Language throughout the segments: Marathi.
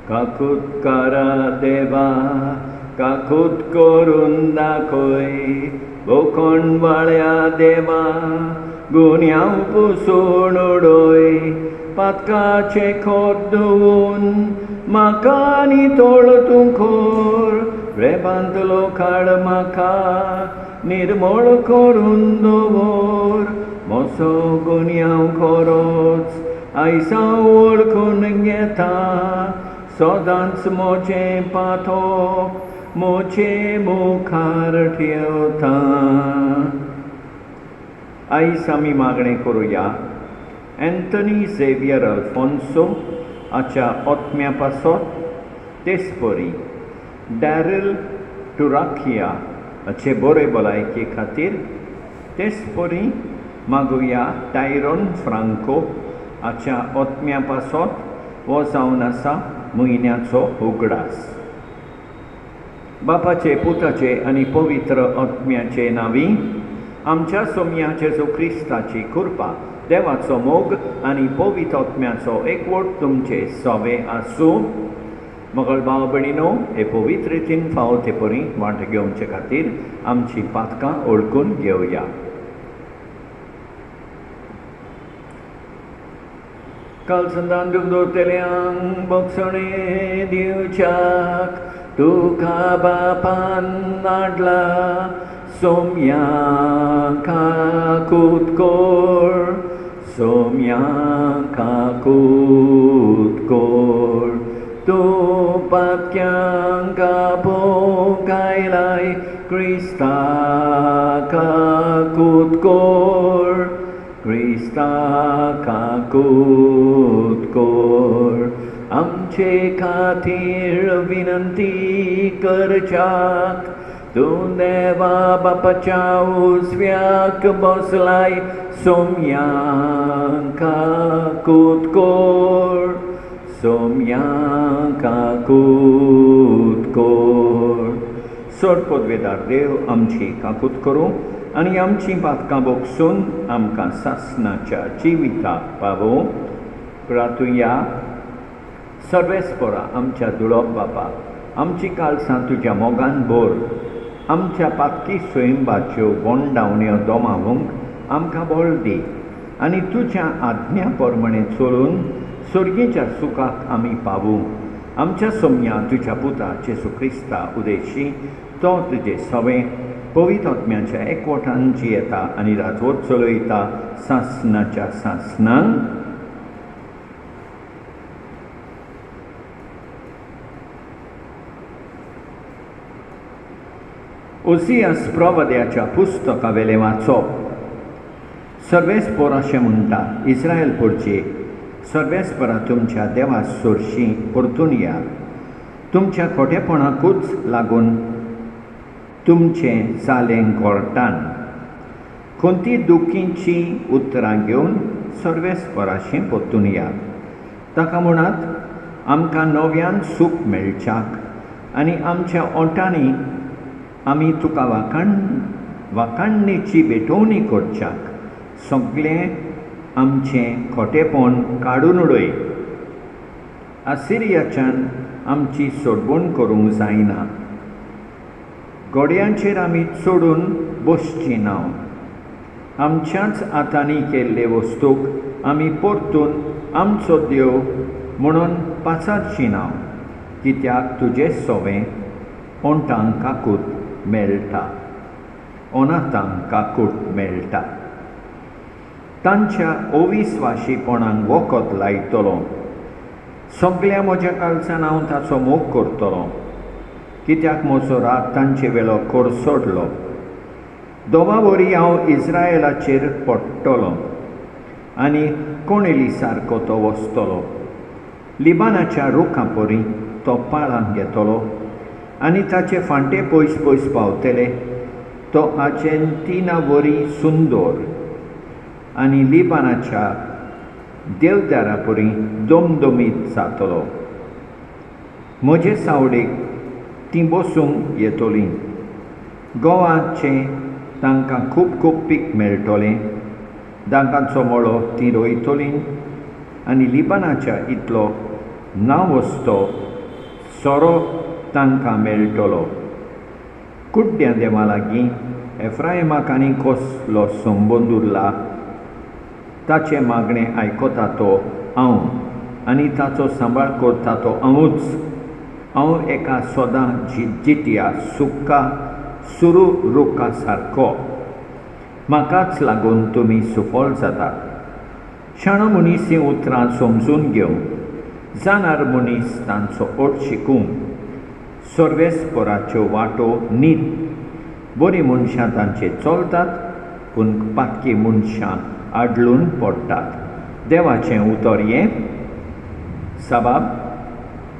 काकूत करा देवा, काकूत करून दाखय, बोकोणवाळ्या देवा, गुन्यांव पुसून उडय. पातकाचे खोत धुवून म्हाका नितळ तूं कर, रेबांतलो काळ म्हाका निर्मळ करून दवर. मोसो गुन्यांव खरोच आयसां वळखून घेता, सदांच मोचे पाथो मोचे मुखार ठेवता. आयज आमी मागणें करुया एंथनी झेवियर अल्फोन्सो हाच्या ओतम्या पासत, तेच परी डॅरिल टुराकिया हाचे बरे भलायके खातीर. तेच परी मागुया टायरोन फ्रांको हाच्या ओतम्या पासत हो जावन आसा म्हयन्याचो उगडास. बापाचे, पुताचे आनी पवित्र आत्म्याचे नांवी. आमच्या सोम्या जेजू क्रिस्ताची कृपा, देवाचो मोग आनी पवित्र आत्म्याचो एकवट तुमचे सवे आसूं. मोगळ भाव भयणीनो, हे पवित्र रितीन फावो ते परी वांटो घेवचे खातीर आमची पातकां ओळखून घेवया. कालसंदान दुगदोरतेल्यांक बोगसणे दिवच्याक तुका बापान नाडला. सोम्या काकूत कोर, सोम्या काकूत कोर. तूं पातक्यांक आपोवंक आयलाय, क्रिस्ता काकूत कोर, क्रिस्ता काकूत कोर. आमचे खातीर विनंती करच्याक तूं देवा बापाच्या उजव्याक बसलाय. सोम्या काकूत कोर, सोम्या काकूत कोर. सोड पदवेदार देव आमची काकूत करूं आनी आमची पातकां बोगसून आमकां सासणाच्या जिविताक पावोवं. प्रार्थुया. सर्वेस्परा आमच्या दुळोप बापा, आमची कालसां तुज्या मोगान भर. आमच्या पातकी स्वयंभाच्यो वोंडावण्यो दोमावंक आमकां बळ दी आनी तुज्या आज्ञा प्रमाणें चलून सर्गेच्या सुखाक आमी पावूं. आमच्या सोम्या तुज्या पुता जेजू क्रिस्ता उदेशी तो तुजें सवें पवित्र आत्म्याच्या एकवटान जियेता आनी राजवट चलयता सासणाच्या सासणान. ओसियास प्रवाद्याच्या पुस्तका वेलें वाचप. सर्वेस्पर अशें म्हणटा, इस्रायल पुरचे सर्वेस्परा तुमच्या देवा सोरशीं परतून या. तुमच्या खोटेपणाकूच लागून तुमचें जालें कोर्टान. खंयची दुखींची उतरां घेवन सर्वेस्पराशी परतून या. ताका म्हणात आमकां नव्यान सूख मेळच्याक आनी आमच्या ओंटांनी आमी तुका वाखाणणेची भेटोवणी करच्याक सगळें आमचें खोटेपण काडून उडय. आसिरियाच्यान आमची सोडवण करूंक जायना. गोड्यांचेर आमी चडून बसची ना. आमच्याच हातांनी केल्ले वस्तूक आमी परतून आमचो देव म्हणून पाचारची ना. कित्याक तुजें सवें ओंटांक काकूत मेळटा, अनाथांक काकूट मेळटा. तांच्या अविस्वाशीपणांक वखद लायतलो. सगळ्या म्हज्या कालसान हांव ताचो मोग करतलों. कित्याक म्हजो रात तांचे वेलो कोर सोडलो. दोवा वरी हांव इस्रायलाचेर पडटलों आनी कोणेली सारको तो वचतलो. लिबानाच्या रुखां परी तो पाळान घेतलो आनी ताचे फांटे पयस पयस पावतले. तो आर्जेंटिना वरी सुंदर आनी लिबानाच्या देवदारा परी दोमदोमीत जातलो. म्हजे सावडेक तीं बसूंक येतलीं. गोवाचें तांकां खूब खूब पीक मेळटलें. दांगांचो मळो तीं रोयतलीं आनी लिबानाच्या इतलो ना वस्तो सोरो तांकां मेळटलो. कुड्ड्या देवा लागीं एफ्रायमाक आनी कसलो संबंद उरला? ताचे मागणें आयकता तो हांव आनी ताचो सांबाळ करता तो हांवूच. हांव एका सोदां जित्या सुक्का सुरुरुका सारको. म्हाकाच लागून तुमी सुफल जातात. शाणो मनीस हीं उतरां समजून घेवंक, जाणार मनीस तांचो ओट शिकूंक. सर्वेस्पराच्यो वाटो न्हीद. बरीं मनशां तांचे चलतात, पूण पातकी मनशां आडलून पडटात. देवाचें उतर हें: साबाब,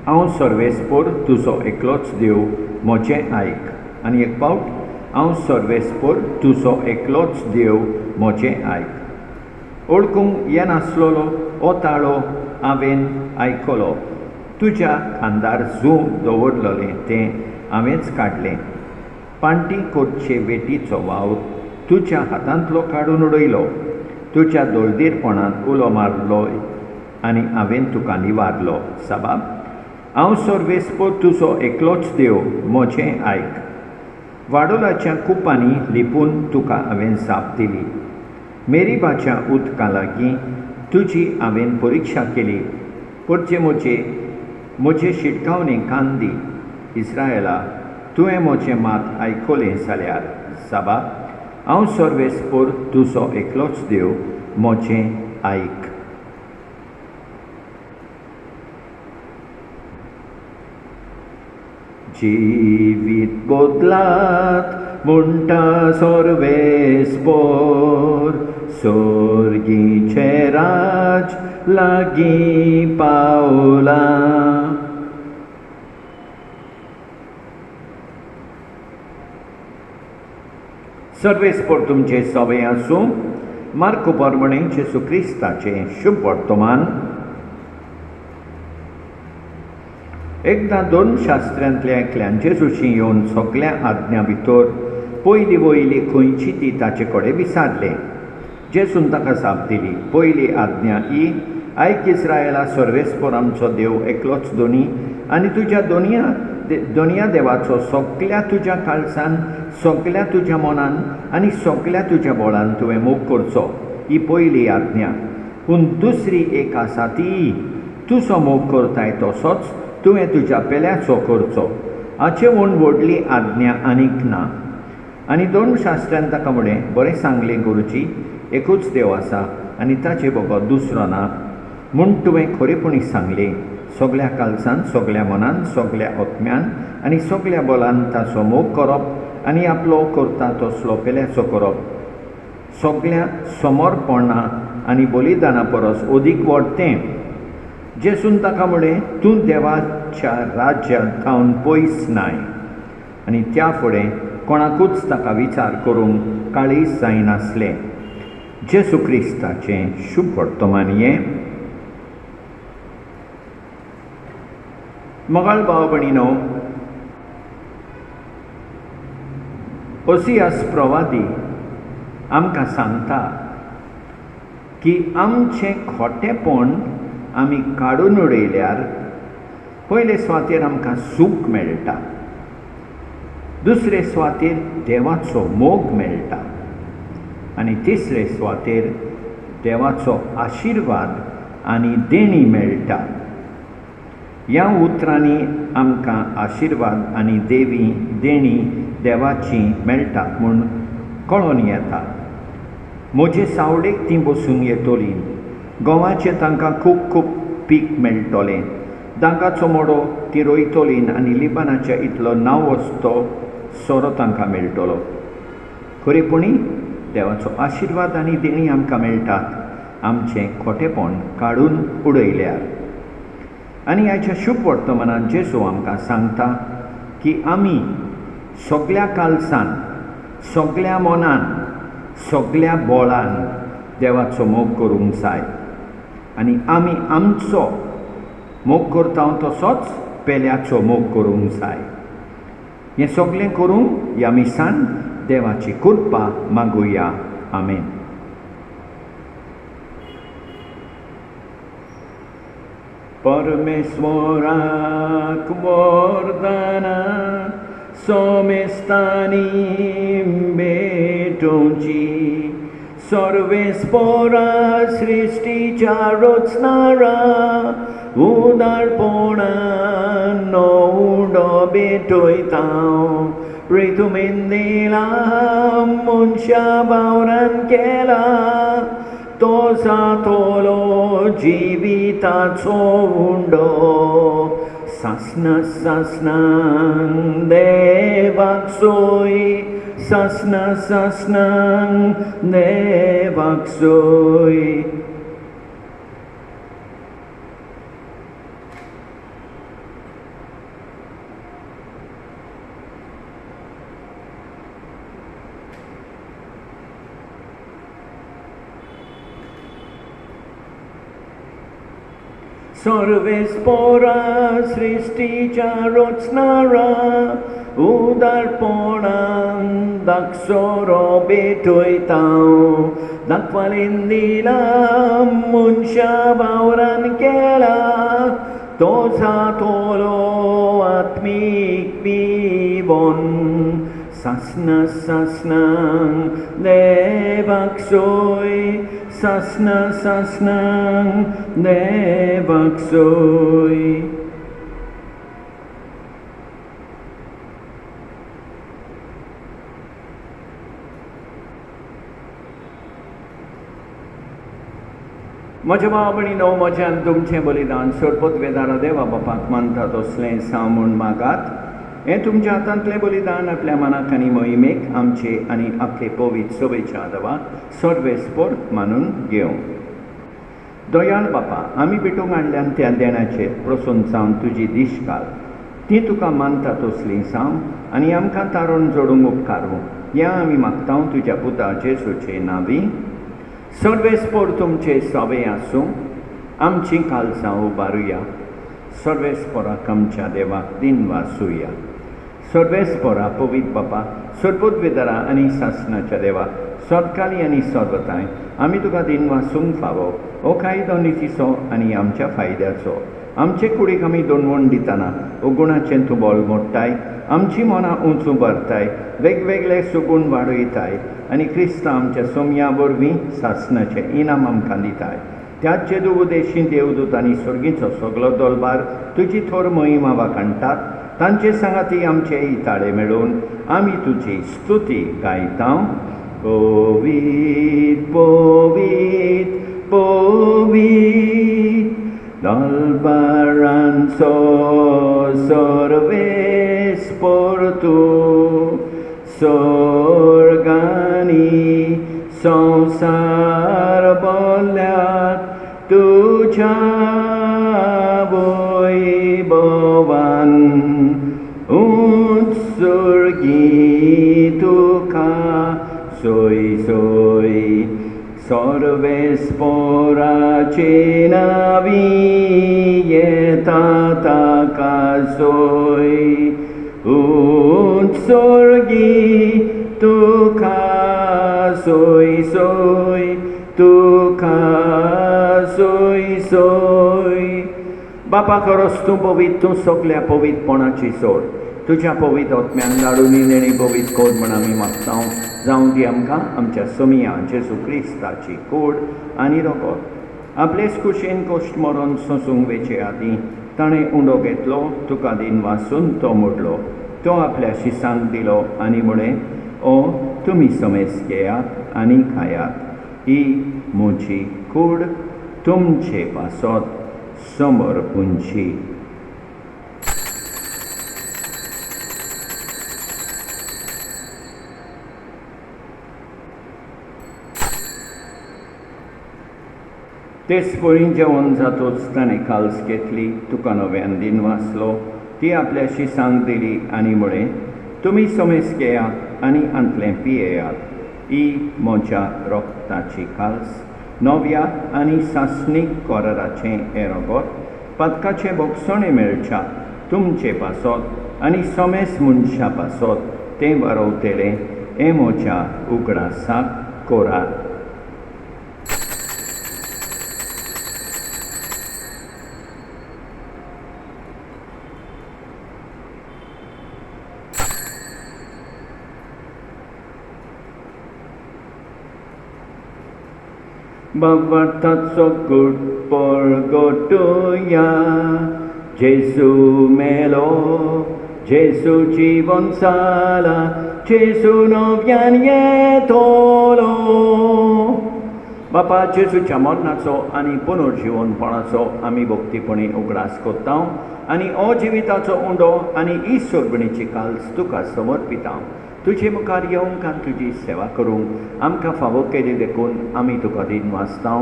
हांव सर्वेस्पर तुजो एकलोच देव, म्हजें आयक. आनी एक फावट: हांव सर्वेस्पर तुजो एकलोच देव, म्हजें आयक. ओळखूंक येनासलोलो हो ताळो हांवें आयकलो. तुज्या खांदार जूं दवरलेलें तें हांवेंच काडलें. पांटी कोरचे वेटीचो वावर तुज्या हातांतलो काडून उडयलो. तुज्या दोळदीरपणांत उलो मारलो आनी हांवें तुका निवारलो. साबाब, हांव सर्वेस्पर तुजो एकलोच देव, म्हजें आयक. वाडोलाच्या कुपांनी लिपून तुका हांवें जाप दिली. मेरीबाच्या उदकां लागीं तुजी हांवें परिक्षा केली. परचे म्हजे शिटकावणे कान दी. इस्रायला, तुवें म्हजें मात आयकलें जाल्यार साबाब, हांव सर्वेस्पर तुजो एकलोच देव, म्हजें आयक. जिवीत बदलात म्हणटा सर्वेस्पर, सर्गीचें राज लागीं पावलां. सर्वेस्पर तुमचे सवे आसूं. मार्क परमणे जेसू क्रिस्ताचें शुभ वर्तमान. एकदां दोन शास्त्रांतल्या एकल्यान जेजूची येवन सगळ्या आज्ञा भितर पयली वयली खंयची ती ताचे कडेन विचारलें. जेजून ताका जाप दिली. पयली आज्ञा ही: आयक इस्रायला, सर्वेस्पर आमचो देव एकलोच दोनी, आनी तुज्या दोनया देवाचो सगळ्या तुज्या काळजान, सगळ्या तुज्या मनान आनी सगळ्या तुज्या बळान तुवें मोग करचो. ही पयली आज्ञा. पूण दुसरी एक आसा ती: तुजो मोग करताय तसोच तुवें तुज्या पेल्याचो करचो. हाचे म्हूण व्हडली आज्ञा आनीक ना. आनी दोन शास्त्रांत ताका म्हळें, बरें सांगलें गुरुजी, एकूच देव आसा आनी ताचे बगत दुसरो ना. म्हूण तुवें खरेपणी सांगलें. सगळ्या काळजान, सगळ्या मनान, सगळ्या आत्म्यान आनी सगळ्या बलान ताचो मोग करप आनी आपलो करता तसलो पेल्याचो करप. सगळ्या समर्पणा आनी बलिदाना परस अदीक व्हड तें. जेजून ताका म्हळें, तूं देवाच्या राज्यांत थावन पयस नाय. आनी त्या फुडें कोणाकूच ताका विचार करूंक काळीज जायनासलें. जेजू क्रिस्ताचें शुभ वर्तमान हें. मोगाळ भाव भयणीनो, ओसियास प्रवादी आमकां सांगता की आमचें खोटेपण आमी काडून उडयल्यार पयले सुवातेर आमकां सूख मेळटा, दुसरे सुवातेर देवाचो मोग मेळटा आनी तिसरे सुवातेर देवाचो आशिर्वाद आनी देणी मेळटा. ह्या उतरांनी आमकां आशिर्वाद आनी देणी देवाची मेळटात म्हूण कळोन येता. म्हजे सावडेक तीं बसूंक येतलीं. गंवाचें तांकां खूब खूब पीक मेळटलें. दांगाचो मडो तीं रोयतलीं आनी लिबानाच्या इतलो नांव वस्तो सोरो तांकां मेळटलो. खरेपणी देवाचो आशिर्वाद आनी देणी आमकां मेळटात आमचें खोटेपण काडून उडयल्यार. आनी ह्याच्या शुभ वर्तमानांत जेजू आमकां सांगता की आमी सगळ्या काळजान, सगळ्या मनान, सगळ्या बळान देवाचो मोग करूंक जाय. आनी आमी आमचो मोग करता तसोच पेल्याचो मोग करूंक जाय. हें सगळें करूंक ह्या मिसान देवाची कृपा मागुया. आमेन. परमेश्वराक वरदाना सोमेस्तानी भेटोवची सर्वेस्परा सृष्टीच्या रचणारा उदारपणान नवडो भेटयता पृथ्वीन दिला मनशा वावरान केला तो जातलो जिविताचो उंडो सासना सासनांक देवाक सोय सासना सासनांक देवाक सोय सर्वेस्परा सृष्टीच्या रचणारा उदारपणान दाखसोरो भेटयता दाखवालेन दिला मनशा वावरान केला तो जातलो आत्मीक पिवोन सासना सासनांक देवाक सोय सासना सासनांक देवाक सोय म्हज्या भाव भयणीनो म्हज्यान तुमचें बलिदान सोडपत वेदारा देवा बापाक मानता तसलें सांव म्हूण मागात हें तुमच्या हातांतलें बलिदान आपल्या मनाक आनी मोहिमेक आमचे आनी आपले पवित्र सभेच्या आदवा सर्वेस्पर मानून घेवं दयाळ बापा आमी भेटूंक हाडल्यान त्या देणाचेर प्रसन्न जावन तुजी दीश घाल ती तुका मानता तसलीं सांव आनी आमकां तारून जोडूंक उपकारूं ह्या आमी मागता तुज्या पुता जेजूचे नांवी सर्वेस्पर तुमचे सवे आसूं आमची काळजां उबारुया सर्वेस्पराक आमच्या देवाक दिनवासुया सर्वेस्परा पवित्र बापा सर्वोत वेदारा आनी सासनाच्या देवा सदकाळी आनी सर्वताय आमी तुका दिनवासूंक फावो हो कायदो नितीचो आनी आमच्या फायद्याचो आमचे कुडीक आमी दोनवण दितना उगुणाचें तूं बोल मोडटाय आमची मनां उंच उबारताय वेगवेगळे सुगूण वाडयताय आनी क्रिस्तांव आमच्या सोमया वरवीं सासनाचें इनाम आमकां दिताय त्याच जेदू उदेशी देवदूत आनी सर्गीचो सगलो दलबार तुजी थोर मोहिमा वाखाणटात तांचे सांगाती आमचे हिताळे मेळून आमी तुजी स्तुती गायता पवित्र पवित्र पवित्र दलबारांचो सर्वेस्पर तूं स्वर्गानी संसार बोल्ल्यात तुझ्या वैभवान उत्सर्गी तुका सोय सोय सर्वेस्पराचे नावी येता ताका सोय उत्सर्गी तुका सोय सोय तुका सोय सोय बापा खरोच तूं पवित्र तूं सगल्या पवित्रपणाची सोड तुज्या पवित्र आत्म्यान धाडून तेणी पवित्र कोड म्हण आमी मागता जावं ती आमकां आमच्या सोमिया जेजू क्रिस्ताची कूड आनी रोगोत आपलेच कुशीन कोश्ट मरोन सोंसूंक वेचे आदीं ताणें उंडो घेतलो तुका दिन वासून तो मोडलो तो आपल्या शिसांक दिलो आनी म्हळें ओ तुमी समेस घेयात आनी खायात ही म्हजी कूड तुमचे पासत समोर उंची तेच पळी जेवण जातूच ताणें काल्स घेतली तुका नव्यान दिन वाचलो ती आपल्या शिसांक दिली आनी म्हळें तुमी समेस घेयात आनी अंतलें पियेयात ही म्हज्या रोगताची काल्स नव्या आनी सासणीक कोराराचें हें रोगोत पदकाचे बोगसणे मेळच्या तुमचे पासत आनी समेस मनशा पासत तें वारोवतेलें हें म्हज्या उगडासाक कोरार Bhagavatatso good porgotuya Jesu melo Jesu জীবন সালা Jesu nowianie tolo बापा जेसूच्या मरणाचो आनी पुनर्जीवनपणाचो आमी भक्तीपणीन उगडास कोत्ता आनी अजिविताचो उंडो आनी ही सोडवणीची काल्स तुका समर्पिता तुजे मुखार येवंक आनी तुजी सेवा करूंक आमकां फावो केली देखून आमी तुका दिन वाचता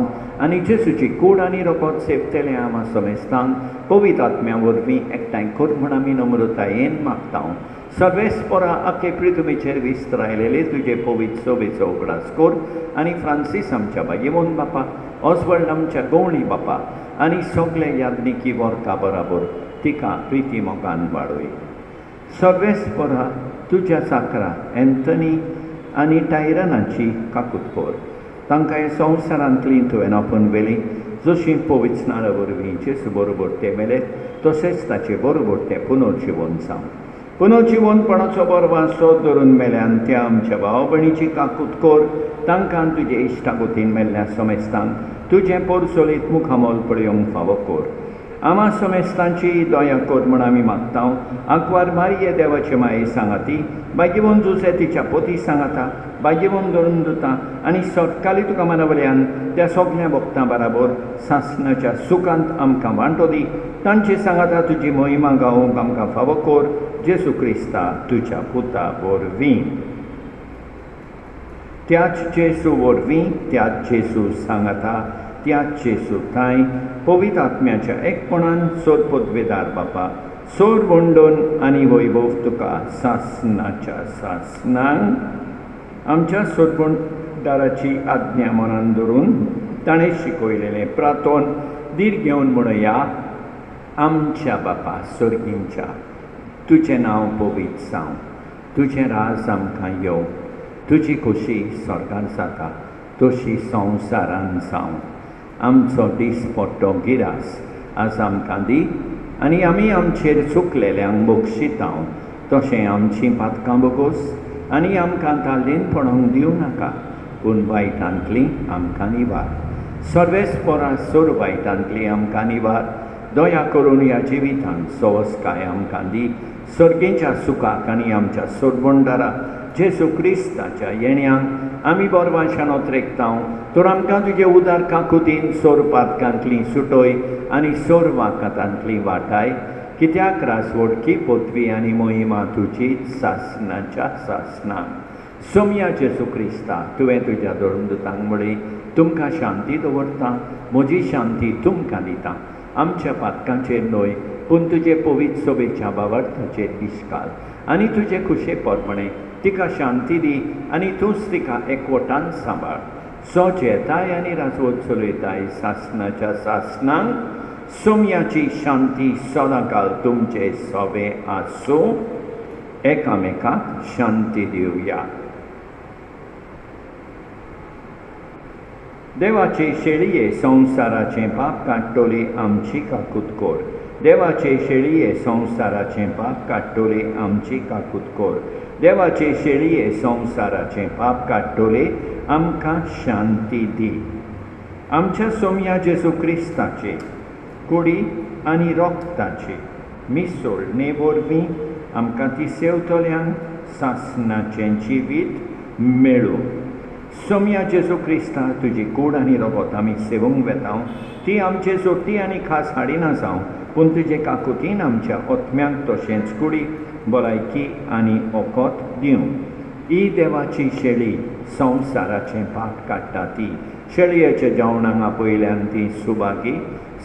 आनी जेसूची कूड आनी रोखोत सेवतले आमा समेस्तांक पवित्र आत्म्या वरवीं एकठांय कर म्हूण आमी नम्रतायेन मागता सर्वेस्परा आख्खे पृथ्वीचेर विस्तारलेले तुजे पवित्र सोबेचो उगडास कर आनी फ्रांसीस आमच्या बायेवोन बापा ऑस्वर्ड आमच्या गवळी बापा आनी सगळे याज्ञिकी वर्का बराबर तिका प्रिती मोगान वाडय सर्वेस्परा तुज्या साकरा एंथनी आनी टायरनाची काकूट कर तांकां ह्या संवसारांतली तुवें आपोवन व्हेली जशी पवित्र नाळा वरवीं जेसू बरोबर ते मेले तशेंच ताचे बरोबर ते पुनर्जीवन जावं पुनर्जीवनपणाचो बरवास सोद धरून मेल्यान त्या आमच्या भाव भयणीची काकूट कर तांकां तुजे इश्टागोतीन मेल्ल्या समेस्तांक तुजें पोरसोलीत मुखामोल पळयोवंक फावो कर आमा समेस्तांची दया कर म्हूण आमी मागता आंकवार मारिये देवाचे माये सांगाती बागेवून जुसे तिच्या पोती सांगाता बागेवून धरून दिता आनी सटकाली तुका मना वयल्यान त्या सगळ्या भक्तां बराबर सासणाच्या सुखांत आमकां वांटो दी तांची सांगाता तुजी महिमा गावूंक आमकां फावो कर जेसू क्रिस्ता तुज्या पुता वरवीं त्याच जेसू वरवीं त्याच जेसू सांगाता त्याच जेसू थंय पवित्र आत्म्याच्या एकपणान सोद पदवेदार बापा सोड वंडोन आनी वैभव तुका सासणाच्या सासणांक आमच्या सोडवणदाराची आज्ञा मनान धरून ताणें शिकयलेलें प्रार्थोन दीर घेवन म्हणया आमच्या बापा सर्गींच्या तुजें नांव पवित्र जावं तुजें राज आमकां येवं तुजी खोशी स्वर्गांत जाता तशी संवसारांत जावं आमचो दिसपट्टो गिरास आज आमकां दी आनी आमी आमचेर चुकलेल्यांक बक्षिता तशें आमची पातकां बगोस आनी आमकां ताल्लेनपणांक दिवं नाका पूण वायटांतली आमकां निवार सर्वेस्परा सोर वायटांतली आमकां निवार दया करून ह्या जिवितांत सवस्काय आमकां दी सर्गेच्या सुखाक आनी आमच्या सोडवणदारा जेसू क्रिस्ताच्या येण्याक आमी बोरवाशान ओत्रेकता तर आमकां तुजे उदार काकुतीन सोर पातकांतली सुटोय आनी सोर वाकातांतली वाटाय कित्याक रासवडकी पोतवी आनी मोहिमा तुजीच सासणाच्या सासणाक सोम्या जेसू क्रिस्ता तुवें तुज्या धर्मदूतांक म्हळी तुमकां शांती दवरता म्हजी शांती तुमकां दिता आमच्या पातकांचेर न्हय पूण तुजे पवित्र सोबेच्या भावार्थाचेर दिसकाल आनी तुजे खुशेपरपणे तिका शांती दी आनी तूंच तिका एकवटान सांबाळ सोच येताय आनी राजवट चलयताय सासणाच्या सासणांक सोम्याची शांती सदांकाल तुमचे सोबे आसूं एकामेकाक शांती दिवया देवाचे शेळये संवसाराचें पाप काडटोली आमची काकूट कर देवाचे शेळये संवसाराचें पाप काडटोली आमची काकूट कर देवाचे शेळये संवसाराचें पाप काडटोले आमकां शांती दी आमच्या सोम्या जेसू क्रिस्ताचे कुडी आनी रोगताचे मिसोळणे वरवीं आमकां ती सेवतल्यांक सासणाचें जिवीत मेळूं सोम्या जेसू क्रिस्ता तुजी कूड आनी रोगोत आमी सेवूंक वेता ती आमचे सोटी आनी खास हाडिना जावं पूण तुजे काकुतीन आमच्या ओतम्यांक तशेंच कुडीक भलायकी आनी ओकोत दिवं ही देवाची शेळी संवसाराचें पाप काडटा ती शेळयेच्या जेवणाक आपयल्यान ती सुभागी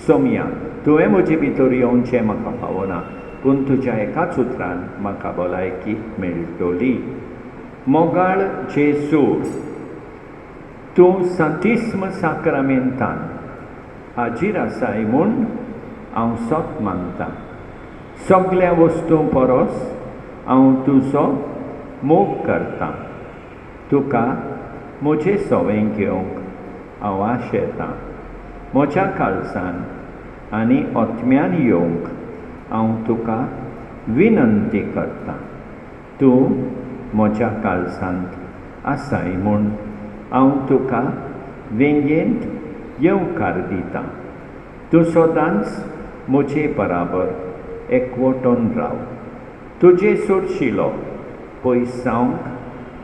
सोम्या तुवें म्हजे भितर येवचें म्हाका फावना पूण तुज्या एकाच उतरान म्हाका भलायकी मेळटली मोगाळ जेसू तूं सांतिस्म साक्रामेंतान हाजीर आसाय म्हूण हांव सोत मागतां सगळ्या वस्तू परस हांव तुजो मोग करतां तुका म्हजें सवें घेवंक हांव आशेतां म्हज्या काळजान आनी ओतम्यान येवंक हांव तुका विनंती करतां तूं म्हज्या काळजांत आसाय म्हूण हांव तुका व्यंगेंत येवकार दिता. तूं सदांच म्हजे बराबर एकवटून राव. तुजे सोडशिलो पयस जावंक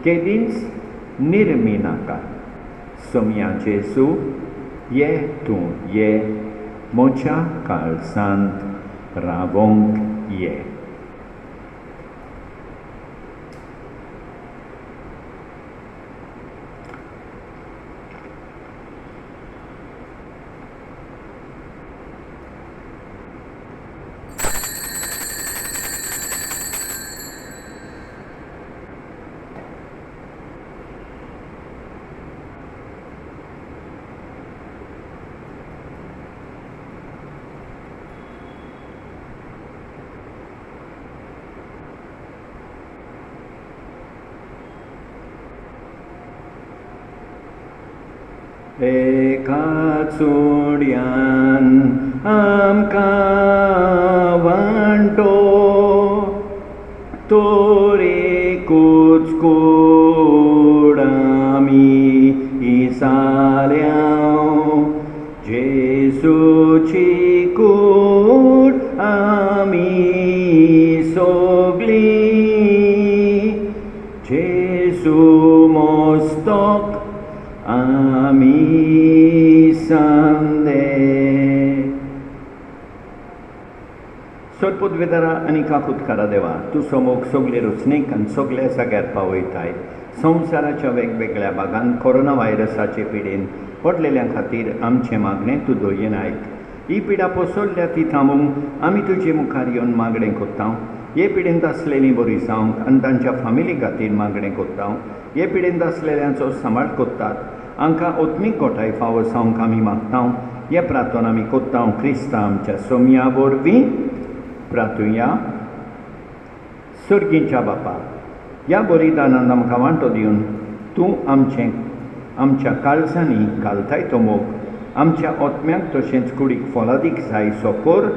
केदींच निर्मी नाका. सोम्या जेजू, ये तूं ये, म्हज्या काळजांत रावोंक ये. एका चोडयान आमकां वांटो, तोरेकूच कूड आमी जाल्या. जेजूची कूड आमी सोगली. जेजू मोस्तोक आमी सांदे. सोदपुदवेदारा आनी काकुतकारा देवा, तूं समोग सगले रुचणीक आनी सगल्या जाग्यार पावयताय. संवसाराच्या वेगवेगळ्या भागांत कोरोना व्हायरसाचे पिडेन पडलेल्या खातीर आमचें मागणें तूं दोयेन आयक. ही पिडा पसरल्या ती थांबोवंक आमी तुजे मुखार येवन मागणें कोत्ता. हे पिडेंत आसलेलीं बरी जावंक आनी तांच्या फामिली खातीर मागणें कोत्ता. हे पिडेंत आसलेल्यांचो सांबाळ कोत्तात. आमकां ओत्मीक गोठाय फावो जावंक आमी मागता. हे प्रार्थना आमी कोत्ता क्रिस्ता आमच्या सोम्या वरवीं. प्रार्थुया. सर्गीच्या बापा, ह्या बलिदानांत आमकां वांटो दिवन तूं आमच्या काळजांनी घालताय तो मोग. आमच्या ओत्म्याक तशेंच कुडीक फलादीक जायसो कर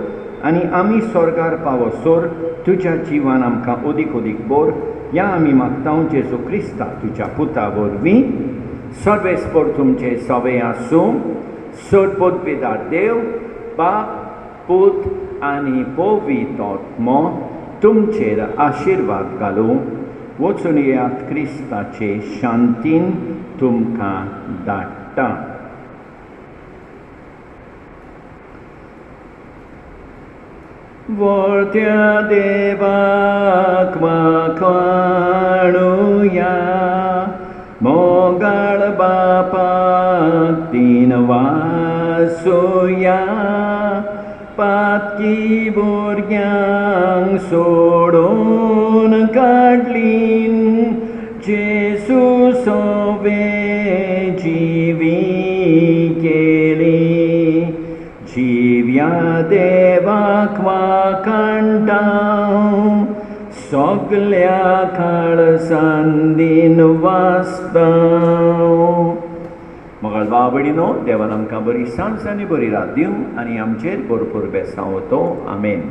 आनी आमी स्वर्गार पावसोर तुज्या जिवान आमकां ओदीक ओदीक बोर. ह्या आमी मागता जेजू क्रिस्ता तुज्या पुता वरवीं. सर्वेस्पर तुमचे सवे आसूं. सोदपोदवेदार देव, बाप, पूत आनी पवित्र आत्मो तुमचेर आशिर्वाद घालूं. वचून येयात क्रिस्ताचे शांतीन तुमकां धाडटा. वर्त्या देवाक वाखाणुया. मोगाळ बापाक तीन वासुया. पातकी भुरग्यांक सोडून काडलीं. जेजू सोवे जिवी केली. जिव्या देवाक वाखाणटा. सगल्या काळजांत वाचता. मोगाळ भाव भयणीनो, देवान आमकां बरी सांज आनी बरी रात दिवं आनी आमचेर भरपूर बेसांव तो. आमेन.